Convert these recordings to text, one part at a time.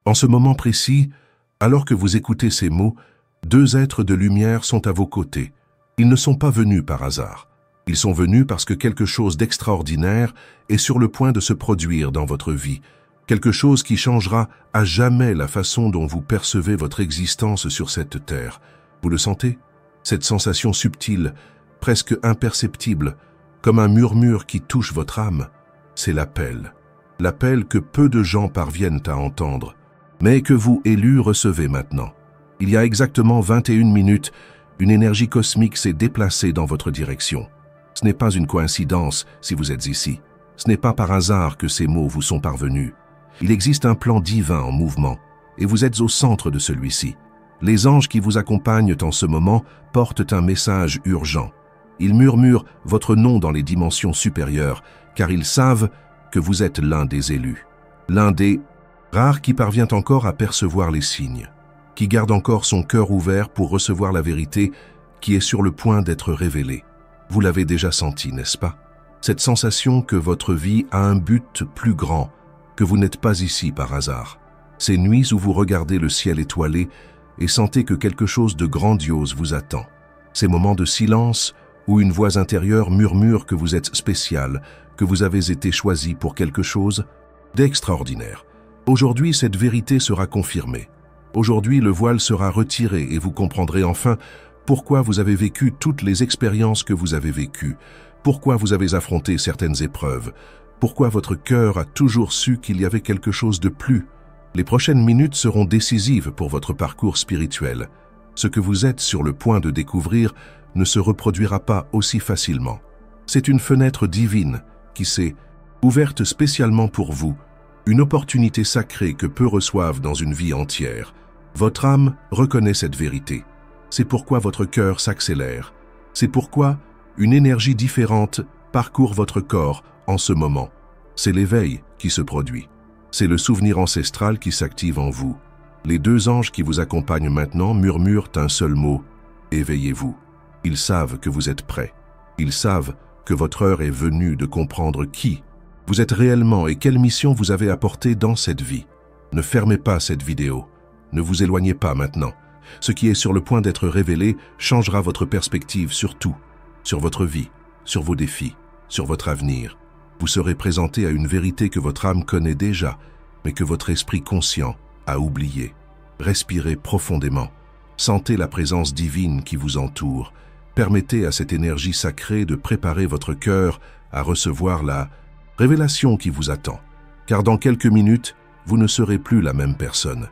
En ce moment précis, alors que vous écoutez ces mots, deux êtres de lumière sont à vos côtés. Ils ne sont pas venus par hasard. Ils sont venus parce que quelque chose d'extraordinaire est sur le point de se produire dans votre vie. Quelque chose qui changera à jamais la façon dont vous percevez votre existence sur cette terre. Vous le sentez? Cette sensation subtile, presque imperceptible, comme un murmure qui touche votre âme, c'est l'appel. L'appel que peu de gens parviennent à entendre, mais que vous, élus, recevez maintenant. Il y a exactement 21 minutes, une énergie cosmique s'est déplacée dans votre direction. Ce n'est pas une coïncidence si vous êtes ici. Ce n'est pas par hasard que ces mots vous sont parvenus. Il existe un plan divin en mouvement, et vous êtes au centre de celui-ci. Les anges qui vous accompagnent en ce moment portent un message urgent. Ils murmurent votre nom dans les dimensions supérieures, car ils savent que vous êtes l'un des élus. L'un des rares qui parvient encore à percevoir les signes, qui garde encore son cœur ouvert pour recevoir la vérité qui est sur le point d'être révélée. Vous l'avez déjà senti, n'est-ce pas? Cette sensation que votre vie a un but plus grand, que vous n'êtes pas ici par hasard. Ces nuits où vous regardez le ciel étoilé et sentez que quelque chose de grandiose vous attend. Ces moments de silence où une voix intérieure murmure que vous êtes spécial, que vous avez été choisi pour quelque chose d'extraordinaire. Aujourd'hui, cette vérité sera confirmée. Aujourd'hui, le voile sera retiré et vous comprendrez enfin pourquoi vous avez vécu toutes les expériences que vous avez vécues, pourquoi vous avez affronté certaines épreuves, pourquoi votre cœur a toujours su qu'il y avait quelque chose de plus. Les prochaines minutes seront décisives pour votre parcours spirituel. Ce que vous êtes sur le point de découvrir ne se reproduira pas aussi facilement. C'est une fenêtre divine qui s'est ouverte spécialement pour vous, une opportunité sacrée que peu reçoivent dans une vie entière. Votre âme reconnaît cette vérité. C'est pourquoi votre cœur s'accélère. C'est pourquoi une énergie différente parcourt votre corps en ce moment. C'est l'éveil qui se produit. C'est le souvenir ancestral qui s'active en vous. Les deux anges qui vous accompagnent maintenant murmurent un seul mot, « Éveillez-vous ». Ils savent que vous êtes prêts. Ils savent que votre heure est venue de comprendre qui vous êtes réellement et quelle mission vous avez apportée dans cette vie. Ne fermez pas cette vidéo. Ne vous éloignez pas maintenant. Ce qui est sur le point d'être révélé changera votre perspective sur tout, sur votre vie, sur vos défis, sur votre avenir. Vous serez présenté à une vérité que votre âme connaît déjà, mais que votre esprit conscient a oublié. Respirez profondément. Sentez la présence divine qui vous entoure. Permettez à cette énergie sacrée de préparer votre cœur à recevoir la révélation qui vous attend. Car dans quelques minutes, vous ne serez plus la même personne.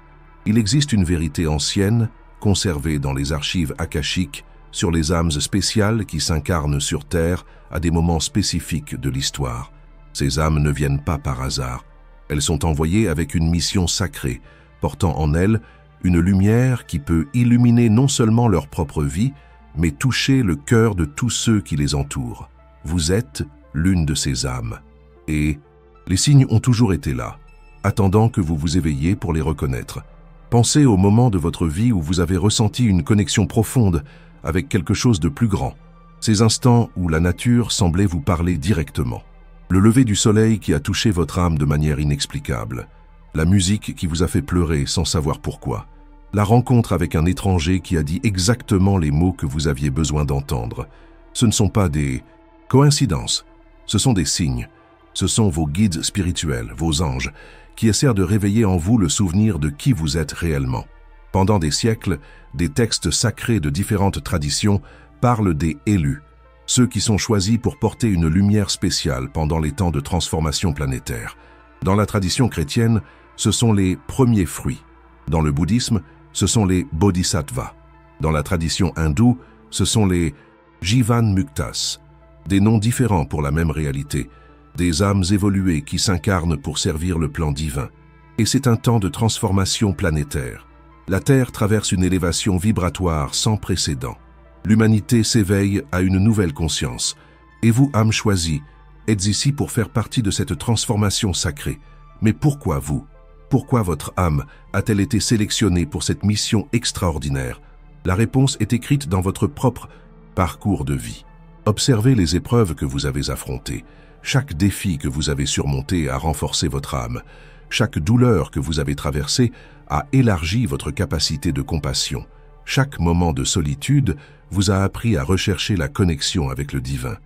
Il existe une vérité ancienne, conservée dans les archives akashiques, sur les âmes spéciales qui s'incarnent sur Terre à des moments spécifiques de l'histoire. Ces âmes ne viennent pas par hasard. Elles sont envoyées avec une mission sacrée, portant en elles une lumière qui peut illuminer non seulement leur propre vie, mais toucher le cœur de tous ceux qui les entourent. Vous êtes l'une de ces âmes. Et les signes ont toujours été là, attendant que vous vous éveilliez pour les reconnaître. Pensez au moment de votre vie où vous avez ressenti une connexion profonde avec quelque chose de plus grand. Ces instants où la nature semblait vous parler directement. Le lever du soleil qui a touché votre âme de manière inexplicable. La musique qui vous a fait pleurer sans savoir pourquoi. La rencontre avec un étranger qui a dit exactement les mots que vous aviez besoin d'entendre. Ce ne sont pas des coïncidences, ce sont des signes. Ce sont vos guides spirituels, vos anges, qui essaient de réveiller en vous le souvenir de qui vous êtes réellement. Pendant des siècles, des textes sacrés de différentes traditions parlent des élus, ceux qui sont choisis pour porter une lumière spéciale pendant les temps de transformation planétaire. Dans la tradition chrétienne, ce sont les premiers fruits. Dans le bouddhisme, ce sont les bodhisattvas. Dans la tradition hindoue, ce sont les Jivan Muktas, des noms différents pour la même réalité, des âmes évoluées qui s'incarnent pour servir le plan divin. Et c'est un temps de transformation planétaire. La Terre traverse une élévation vibratoire sans précédent. L'humanité s'éveille à une nouvelle conscience. Et vous, âmes choisies, êtes ici pour faire partie de cette transformation sacrée. Mais pourquoi vous? Pourquoi votre âme a-t-elle été sélectionnée pour cette mission extraordinaire? La réponse est écrite dans votre propre parcours de vie. Observez les épreuves que vous avez affrontées. Chaque défi que vous avez surmonté a renforcé votre âme. Chaque douleur que vous avez traversée a élargi votre capacité de compassion. Chaque moment de solitude vous a appris à rechercher la connexion avec le divin.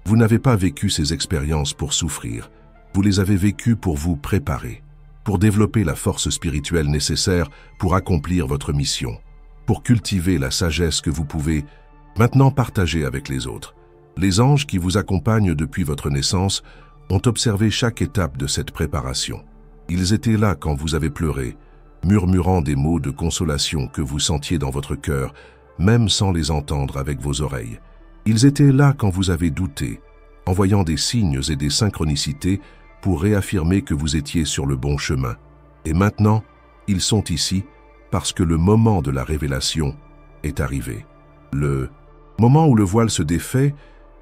Vous n'avez pas vécu ces expériences pour souffrir. Vous les avez vécues pour vous préparer, pour développer la force spirituelle nécessaire pour accomplir votre mission, pour cultiver la sagesse que vous pouvez maintenant partager avec les autres. Les anges qui vous accompagnent depuis votre naissance ont observé chaque étape de cette préparation. Ils étaient là quand vous avez pleuré, murmurant des mots de consolation que vous sentiez dans votre cœur, même sans les entendre avec vos oreilles. Ils étaient là quand vous avez douté, envoyant des signes et des synchronicités pour réaffirmer que vous étiez sur le bon chemin. Et maintenant, ils sont ici parce que le moment de la révélation est arrivé. Le moment où le voile se défait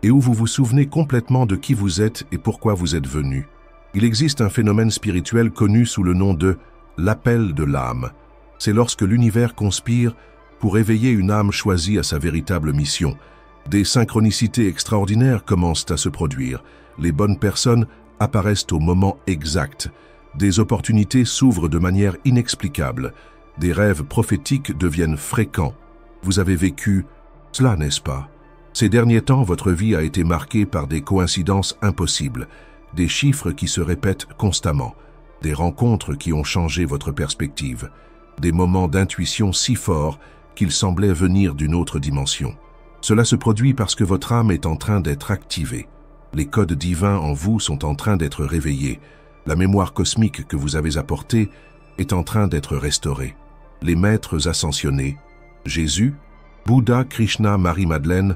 et où vous vous souvenez complètement de qui vous êtes et pourquoi vous êtes venu. Il existe un phénomène spirituel connu sous le nom de l'appel de l'âme. C'est lorsque l'univers conspire pour éveiller une âme choisie à sa véritable mission. Des synchronicités extraordinaires commencent à se produire. Les bonnes personnes apparaissent au moment exact. Des opportunités s'ouvrent de manière inexplicable. Des rêves prophétiques deviennent fréquents. Vous avez vécu cela, n'est-ce pas? Ces derniers temps, votre vie a été marquée par des coïncidences impossibles, des chiffres qui se répètent constamment, des rencontres qui ont changé votre perspective, des moments d'intuition si forts qu'ils semblaient venir d'une autre dimension. Cela se produit parce que votre âme est en train d'être activée. Les codes divins en vous sont en train d'être réveillés. La mémoire cosmique que vous avez apportée est en train d'être restaurée. Les maîtres ascensionnés, Jésus, Bouddha, Krishna, Marie-Madeleine,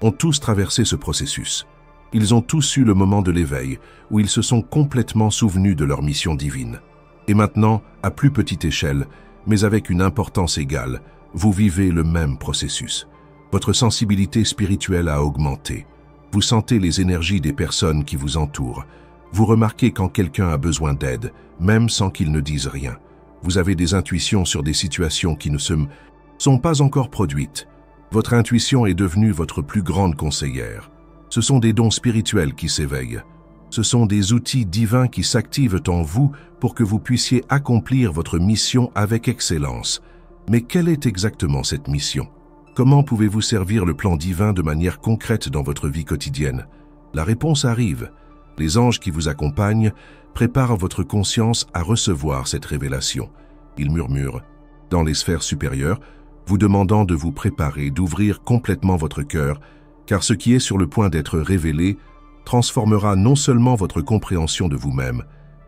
ont tous traversé ce processus. Ils ont tous eu le moment de l'éveil, où ils se sont complètement souvenus de leur mission divine. Et maintenant, à plus petite échelle, mais avec une importance égale, vous vivez le même processus. Votre sensibilité spirituelle a augmenté. Vous sentez les énergies des personnes qui vous entourent. Vous remarquez quand quelqu'un a besoin d'aide, même sans qu'il ne dise rien. Vous avez des intuitions sur des situations qui ne sont pas encore produites. Votre intuition est devenue votre plus grande conseillère. Ce sont des dons spirituels qui s'éveillent. Ce sont des outils divins qui s'activent en vous pour que vous puissiez accomplir votre mission avec excellence. Mais quelle est exactement cette mission? Comment pouvez-vous servir le plan divin de manière concrète dans votre vie quotidienne? La réponse arrive. Les anges qui vous accompagnent préparent votre conscience à recevoir cette révélation. Ils murmurent dans les sphères supérieures, vous demandant de vous préparer, d'ouvrir complètement votre cœur, car ce qui est sur le point d'être révélé transformera non seulement votre compréhension de vous-même,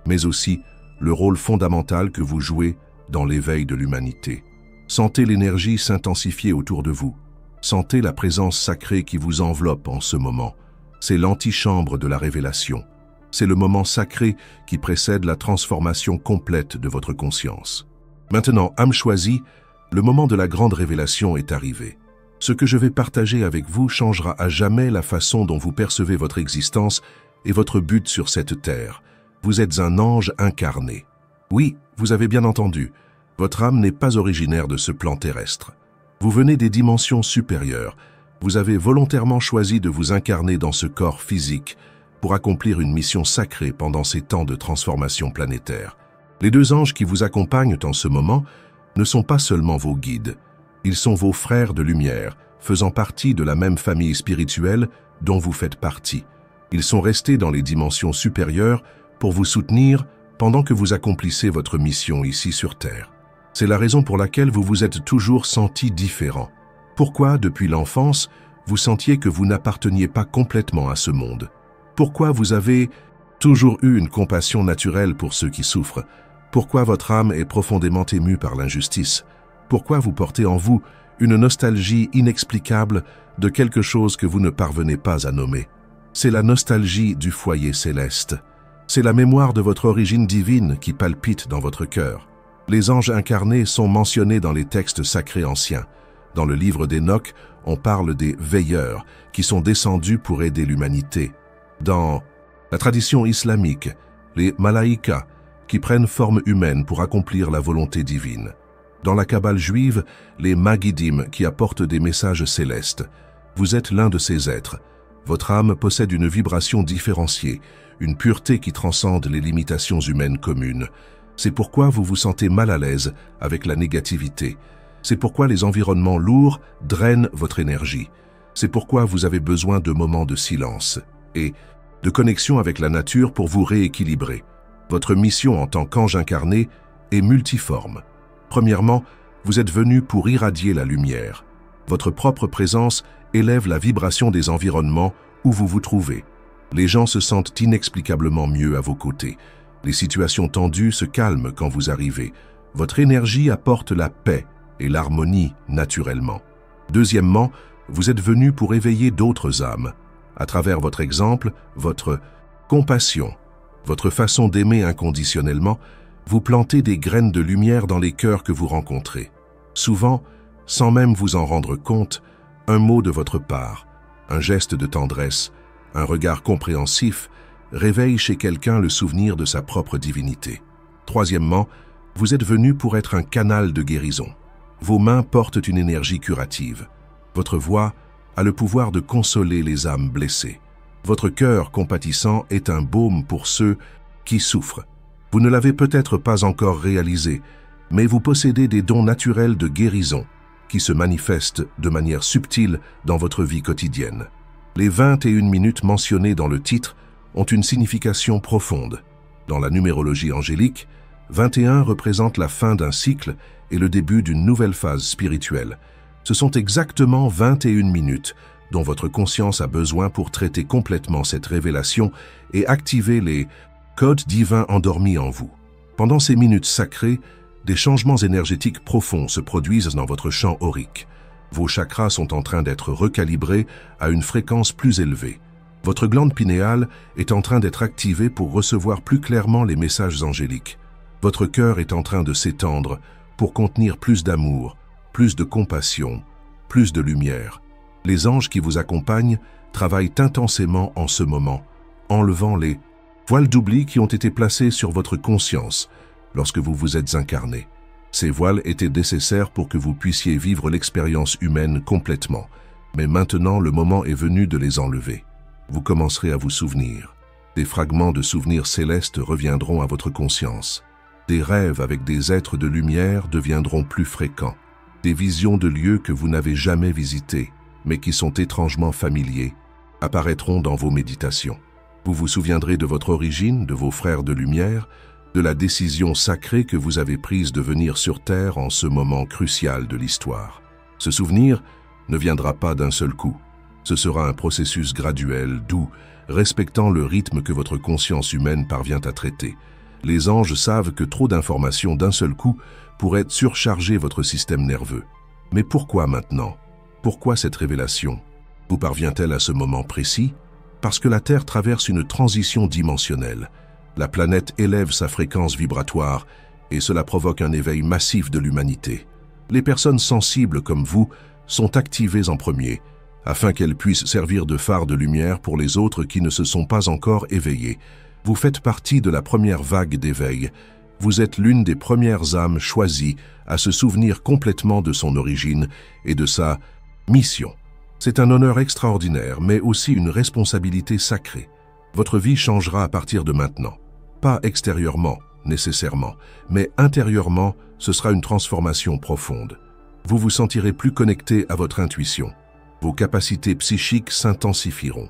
mais aussi le rôle fondamental que vous jouez dans l'éveil de l'humanité. Sentez l'énergie s'intensifier autour de vous. Sentez la présence sacrée qui vous enveloppe en ce moment. C'est l'antichambre de la révélation. C'est le moment sacré qui précède la transformation complète de votre conscience. Maintenant, âme choisie, le moment de la grande révélation est arrivé. Ce que je vais partager avec vous changera à jamais la façon dont vous percevez votre existence et votre but sur cette terre. Vous êtes un ange incarné. Oui, vous avez bien entendu, votre âme n'est pas originaire de ce plan terrestre. Vous venez des dimensions supérieures. Vous avez volontairement choisi de vous incarner dans ce corps physique pour accomplir une mission sacrée pendant ces temps de transformation planétaire. Les deux anges qui vous accompagnent en ce moment ne sont pas seulement vos guides, ils sont vos frères de lumière, faisant partie de la même famille spirituelle dont vous faites partie. Ils sont restés dans les dimensions supérieures pour vous soutenir pendant que vous accomplissez votre mission ici sur Terre. C'est la raison pour laquelle vous vous êtes toujours senti différent. Pourquoi, depuis l'enfance, vous sentiez que vous n'apparteniez pas complètement à ce monde? Pourquoi vous avez toujours eu une compassion naturelle pour ceux qui souffrent? Pourquoi votre âme est profondément émue par l'injustice? Pourquoi vous portez en vous une nostalgie inexplicable de quelque chose que vous ne parvenez pas à nommer? C'est la nostalgie du foyer céleste. C'est la mémoire de votre origine divine qui palpite dans votre cœur. Les anges incarnés sont mentionnés dans les textes sacrés anciens. Dans le livre d'Enoch, on parle des veilleurs qui sont descendus pour aider l'humanité. Dans la tradition islamique, les malaïkas qui prennent forme humaine pour accomplir la volonté divine. Dans la Kabbale juive, les Magidim qui apportent des messages célestes. Vous êtes l'un de ces êtres. Votre âme possède une vibration différenciée, une pureté qui transcende les limitations humaines communes. C'est pourquoi vous vous sentez mal à l'aise avec la négativité. C'est pourquoi les environnements lourds drainent votre énergie. C'est pourquoi vous avez besoin de moments de silence et de connexion avec la nature pour vous rééquilibrer. Votre mission en tant qu'ange incarné est multiforme. Premièrement, vous êtes venu pour irradier la lumière. Votre propre présence élève la vibration des environnements où vous vous trouvez. Les gens se sentent inexplicablement mieux à vos côtés. Les situations tendues se calment quand vous arrivez. Votre énergie apporte la paix et l'harmonie naturellement. Deuxièmement, vous êtes venu pour éveiller d'autres âmes. À travers votre exemple, votre compassion, votre façon d'aimer inconditionnellement, vous plantez des graines de lumière dans les cœurs que vous rencontrez. Souvent, sans même vous en rendre compte, un mot de votre part, un geste de tendresse, un regard compréhensif réveille chez quelqu'un le souvenir de sa propre divinité. Troisièmement, vous êtes venu pour être un canal de guérison. Vos mains portent une énergie curative. Votre voix a le pouvoir de consoler les âmes blessées. Votre cœur compatissant est un baume pour ceux qui souffrent. Vous ne l'avez peut-être pas encore réalisé, mais vous possédez des dons naturels de guérison qui se manifestent de manière subtile dans votre vie quotidienne. Les 21 minutes mentionnées dans le titre ont une signification profonde. Dans la numérologie angélique, 21 représente la fin d'un cycle et le début d'une nouvelle phase spirituelle. Ce sont exactement 21 minutes dont votre conscience a besoin pour traiter complètement cette révélation et activer les codes divins endormis en vous. Pendant ces minutes sacrées, des changements énergétiques profonds se produisent dans votre champ aurique. Vos chakras sont en train d'être recalibrés à une fréquence plus élevée. Votre glande pinéale est en train d'être activée pour recevoir plus clairement les messages angéliques. Votre cœur est en train de s'étendre pour contenir plus d'amour, plus de compassion, plus de lumière. Les anges qui vous accompagnent travaillent intensément en ce moment, enlevant les voiles d'oubli qui ont été placés sur votre conscience lorsque vous vous êtes incarné. Ces voiles étaient nécessaires pour que vous puissiez vivre l'expérience humaine complètement, mais maintenant le moment est venu de les enlever. Vous commencerez à vous souvenir. Des fragments de souvenirs célestes reviendront à votre conscience. Des rêves avec des êtres de lumière deviendront plus fréquents. Des visions de lieux que vous n'avez jamais visités, mais qui sont étrangement familiers, apparaîtront dans vos méditations. Vous vous souviendrez de votre origine, de vos frères de lumière, de la décision sacrée que vous avez prise de venir sur Terre en ce moment crucial de l'histoire. Ce souvenir ne viendra pas d'un seul coup. Ce sera un processus graduel, doux, respectant le rythme que votre conscience humaine parvient à traiter. Les anges savent que trop d'informations d'un seul coup pourraient surcharger votre système nerveux. Mais pourquoi maintenant? Pourquoi cette révélation? Vous parvient-elle à ce moment précis? Parce que la Terre traverse une transition dimensionnelle. La planète élève sa fréquence vibratoire et cela provoque un éveil massif de l'humanité. Les personnes sensibles comme vous sont activées en premier, afin qu'elles puissent servir de phare de lumière pour les autres qui ne se sont pas encore éveillés. Vous faites partie de la première vague d'éveil. Vous êtes l'une des premières âmes choisies à se souvenir complètement de son origine et de sa mission. C'est un honneur extraordinaire, mais aussi une responsabilité sacrée. Votre vie changera à partir de maintenant. Pas extérieurement, nécessairement, mais intérieurement, ce sera une transformation profonde. Vous vous sentirez plus connecté à votre intuition. Vos capacités psychiques s'intensifieront.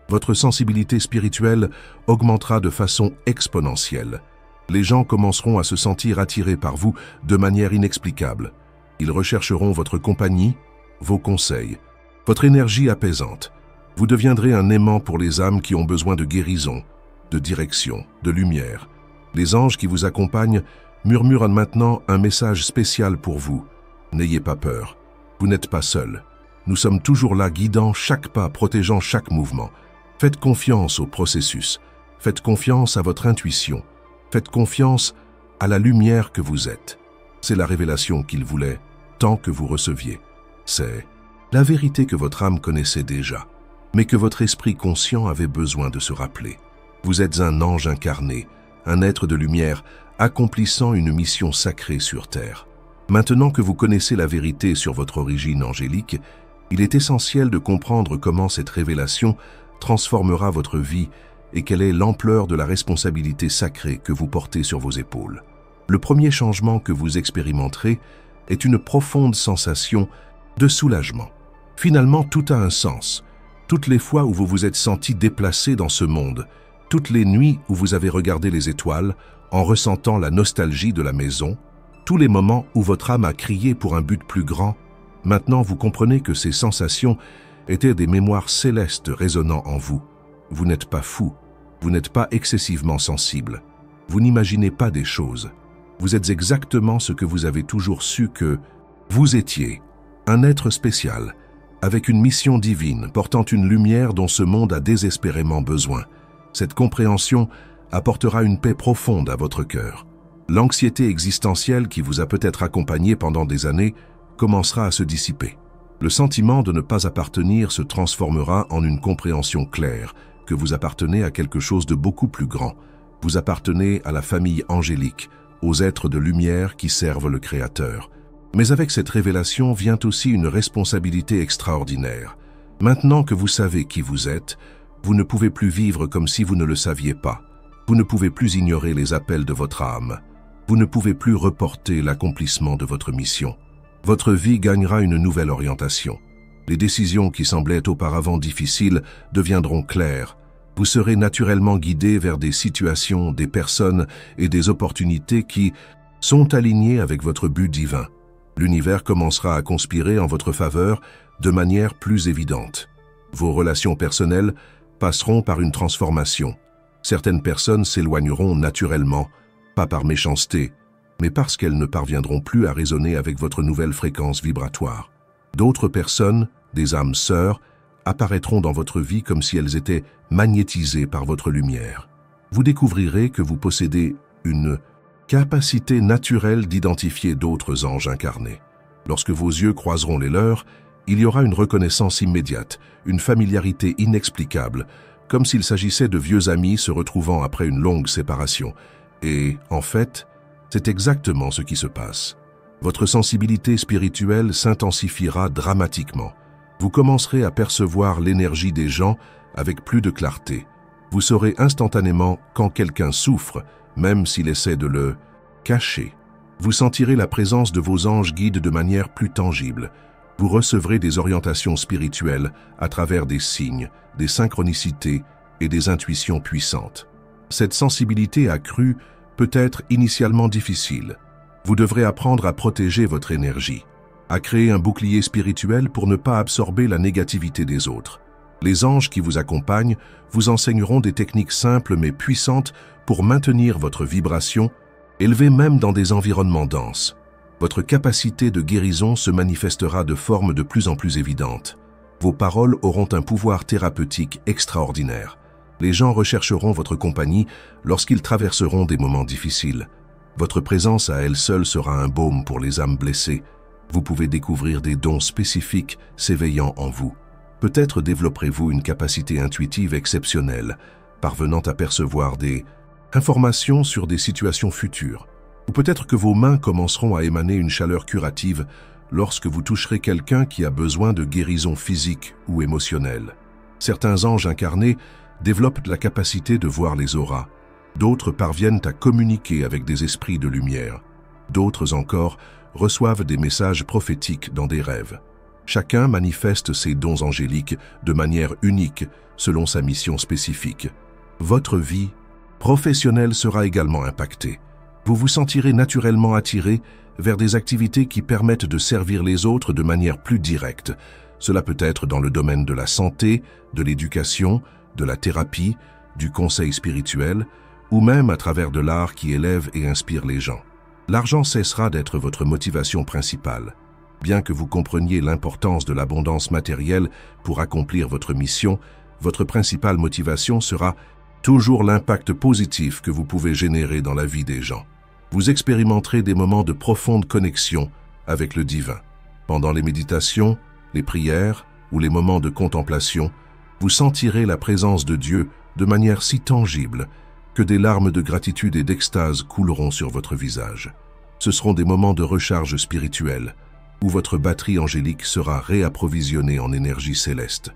Votre sensibilité spirituelle augmentera de façon exponentielle. Les gens commenceront à se sentir attirés par vous de manière inexplicable. Ils rechercheront votre compagnie, vos conseils, votre énergie apaisante. Vous deviendrez un aimant pour les âmes qui ont besoin de guérison, de direction, de lumière. Les anges qui vous accompagnent murmurent maintenant un message spécial pour vous. N'ayez pas peur. Vous n'êtes pas seul. Nous sommes toujours là, guidant chaque pas, protégeant chaque mouvement. Faites confiance au processus. Faites confiance à votre intuition. Faites confiance à la lumière que vous êtes. C'est la révélation qu'il voulait, tant que vous receviez. C'est la vérité que votre âme connaissait déjà, mais que votre esprit conscient avait besoin de se rappeler. Vous êtes un ange incarné, un être de lumière accomplissant une mission sacrée sur Terre. Maintenant que vous connaissez la vérité sur votre origine angélique, il est essentiel de comprendre comment cette révélation transformera votre vie et quelle est l'ampleur de la responsabilité sacrée que vous portez sur vos épaules. Le premier changement que vous expérimenterez est une profonde sensation de soulagement. Finalement, tout a un sens. Toutes les fois où vous vous êtes senti déplacé dans ce monde, toutes les nuits où vous avez regardé les étoiles en ressentant la nostalgie de la maison, tous les moments où votre âme a crié pour un but plus grand, maintenant vous comprenez que ces sensations étaient des mémoires célestes résonnant en vous. Vous n'êtes pas fou, vous n'êtes pas excessivement sensible, vous n'imaginez pas des choses. Vous êtes exactement ce que vous avez toujours su que vous étiez, un être spécial, avec une mission divine portant une lumière dont ce monde a désespérément besoin. Cette compréhension apportera une paix profonde à votre cœur. L'anxiété existentielle qui vous a peut-être accompagné pendant des années commencera à se dissiper. Le sentiment de ne pas appartenir se transformera en une compréhension claire que vous appartenez à quelque chose de beaucoup plus grand. Vous appartenez à la famille angélique, aux êtres de lumière qui servent le Créateur. Mais avec cette révélation vient aussi une responsabilité extraordinaire. Maintenant que vous savez qui vous êtes, vous ne pouvez plus vivre comme si vous ne le saviez pas. Vous ne pouvez plus ignorer les appels de votre âme. Vous ne pouvez plus reporter l'accomplissement de votre mission. Votre vie gagnera une nouvelle orientation. Les décisions qui semblaient auparavant difficiles deviendront claires. Vous serez naturellement guidé vers des situations, des personnes et des opportunités qui sont alignées avec votre but divin. L'univers commencera à conspirer en votre faveur de manière plus évidente. Vos relations personnelles passeront par une transformation. Certaines personnes s'éloigneront naturellement, pas par méchanceté, mais parce qu'elles ne parviendront plus à résonner avec votre nouvelle fréquence vibratoire. D'autres personnes, des âmes sœurs, apparaîtront dans votre vie comme si elles étaient magnétisées par votre lumière. Vous découvrirez que vous possédez une capacité naturelle d'identifier d'autres anges incarnés. Lorsque vos yeux croiseront les leurs, il y aura une reconnaissance immédiate, une familiarité inexplicable, comme s'il s'agissait de vieux amis se retrouvant après une longue séparation. Et, en fait, c'est exactement ce qui se passe. Votre sensibilité spirituelle s'intensifiera dramatiquement. Vous commencerez à percevoir l'énergie des gens avec plus de clarté. Vous saurez instantanément quand quelqu'un souffre, même s'il essaie de le cacher. Vous sentirez la présence de vos anges guides de manière plus tangible. Vous recevrez des orientations spirituelles à travers des signes, des synchronicités et des intuitions puissantes. Cette sensibilité accrue peut être initialement difficile. Vous devrez apprendre à protéger votre énergie, à créer un bouclier spirituel pour ne pas absorber la négativité des autres. Les anges qui vous accompagnent vous enseigneront des techniques simples mais puissantes pour maintenir votre vibration, élevée même dans des environnements denses. Votre capacité de guérison se manifestera de formes de plus en plus évidentes. Vos paroles auront un pouvoir thérapeutique extraordinaire. Les gens rechercheront votre compagnie lorsqu'ils traverseront des moments difficiles. Votre présence à elle seule sera un baume pour les âmes blessées. Vous pouvez découvrir des dons spécifiques s'éveillant en vous. Peut-être développerez-vous une capacité intuitive exceptionnelle, parvenant à percevoir des informations sur des situations futures. Ou peut-être que vos mains commenceront à émaner une chaleur curative lorsque vous toucherez quelqu'un qui a besoin de guérison physique ou émotionnelle. Certains anges incarnés développent la capacité de voir les auras. D'autres parviennent à communiquer avec des esprits de lumière. D'autres encore reçoivent des messages prophétiques dans des rêves. Chacun manifeste ses dons angéliques de manière unique selon sa mission spécifique. Votre vie professionnelle sera également impactée. Vous vous sentirez naturellement attiré vers des activités qui permettent de servir les autres de manière plus directe. Cela peut être dans le domaine de la santé, de l'éducation, de la thérapie, du conseil spirituel, ou même à travers de l'art qui élève et inspire les gens. L'argent cessera d'être votre motivation principale. Bien que vous compreniez l'importance de l'abondance matérielle pour accomplir votre mission, votre principale motivation sera toujours l'impact positif que vous pouvez générer dans la vie des gens. Vous expérimenterez des moments de profonde connexion avec le divin. Pendant les méditations, les prières ou les moments de contemplation, vous sentirez la présence de Dieu de manière si tangible que des larmes de gratitude et d'extase couleront sur votre visage. Ce seront des moments de recharge spirituelle, où votre batterie angélique sera réapprovisionnée en énergie céleste.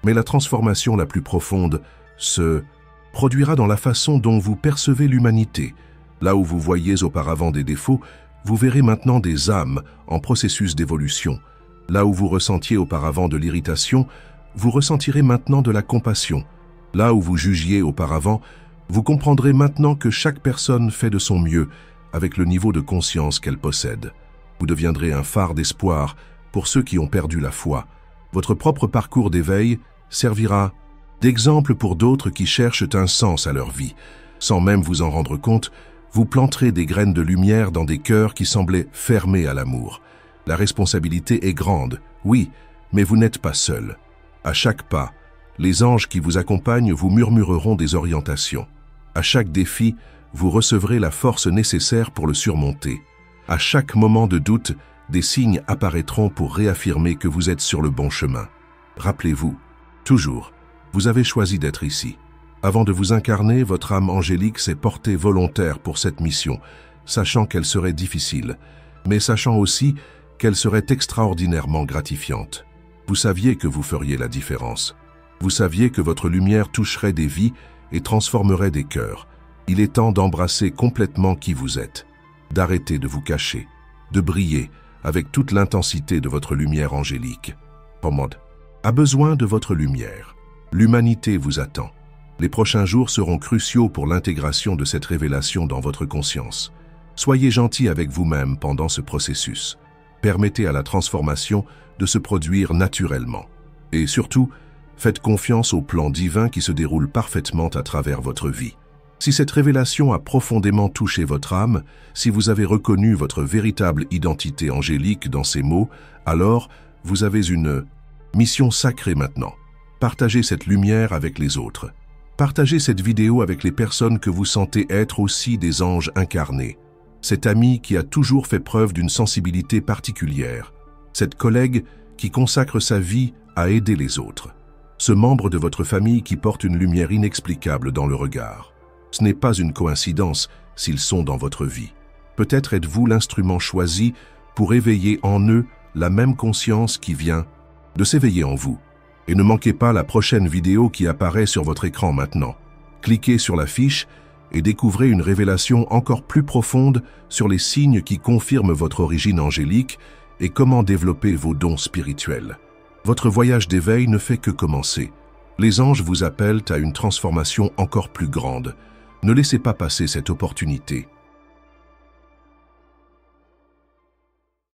Mais la transformation la plus profonde se produira dans la façon dont vous percevez l'humanité, Là où vous voyiez auparavant des défauts, vous verrez maintenant des âmes en processus d'évolution. Là où vous ressentiez auparavant de l'irritation, vous ressentirez maintenant de la compassion. Là où vous jugiez auparavant, vous comprendrez maintenant que chaque personne fait de son mieux avec le niveau de conscience qu'elle possède. Vous deviendrez un phare d'espoir pour ceux qui ont perdu la foi. Votre propre parcours d'éveil servira d'exemple pour d'autres qui cherchent un sens à leur vie. Sans même vous en rendre compte, vous planterez des graines de lumière dans des cœurs qui semblaient fermés à l'amour. La responsabilité est grande, oui, mais vous n'êtes pas seul. À chaque pas, les anges qui vous accompagnent vous murmureront des orientations. À chaque défi, vous recevrez la force nécessaire pour le surmonter. À chaque moment de doute, des signes apparaîtront pour réaffirmer que vous êtes sur le bon chemin. Rappelez-vous, toujours, vous avez choisi d'être ici. Avant de vous incarner, votre âme angélique s'est portée volontaire pour cette mission, sachant qu'elle serait difficile, mais sachant aussi qu'elle serait extraordinairement gratifiante. Vous saviez que vous feriez la différence. Vous saviez que votre lumière toucherait des vies et transformerait des cœurs. Il est temps d'embrasser complètement qui vous êtes, d'arrêter de vous cacher, de briller avec toute l'intensité de votre lumière angélique. Pomod a besoin de votre lumière. L'humanité vous attend. Les prochains jours seront cruciaux pour l'intégration de cette révélation dans votre conscience. Soyez gentil avec vous-même pendant ce processus. Permettez à la transformation de se produire naturellement. Et surtout, faites confiance au plan divin qui se déroule parfaitement à travers votre vie. Si cette révélation a profondément touché votre âme, si vous avez reconnu votre véritable identité angélique dans ces mots, alors vous avez une mission sacrée maintenant. Partagez cette lumière avec les autres. Partagez cette vidéo avec les personnes que vous sentez être aussi des anges incarnés. Cet ami qui a toujours fait preuve d'une sensibilité particulière. Cette collègue qui consacre sa vie à aider les autres. Ce membre de votre famille qui porte une lumière inexplicable dans le regard. Ce n'est pas une coïncidence s'ils sont dans votre vie. Peut-être êtes-vous l'instrument choisi pour éveiller en eux la même conscience qui vient de s'éveiller en vous. Et ne manquez pas la prochaine vidéo qui apparaît sur votre écran maintenant. Cliquez sur la fiche et découvrez une révélation encore plus profonde sur les signes qui confirment votre origine angélique et comment développer vos dons spirituels. Votre voyage d'éveil ne fait que commencer. Les anges vous appellent à une transformation encore plus grande. Ne laissez pas passer cette opportunité.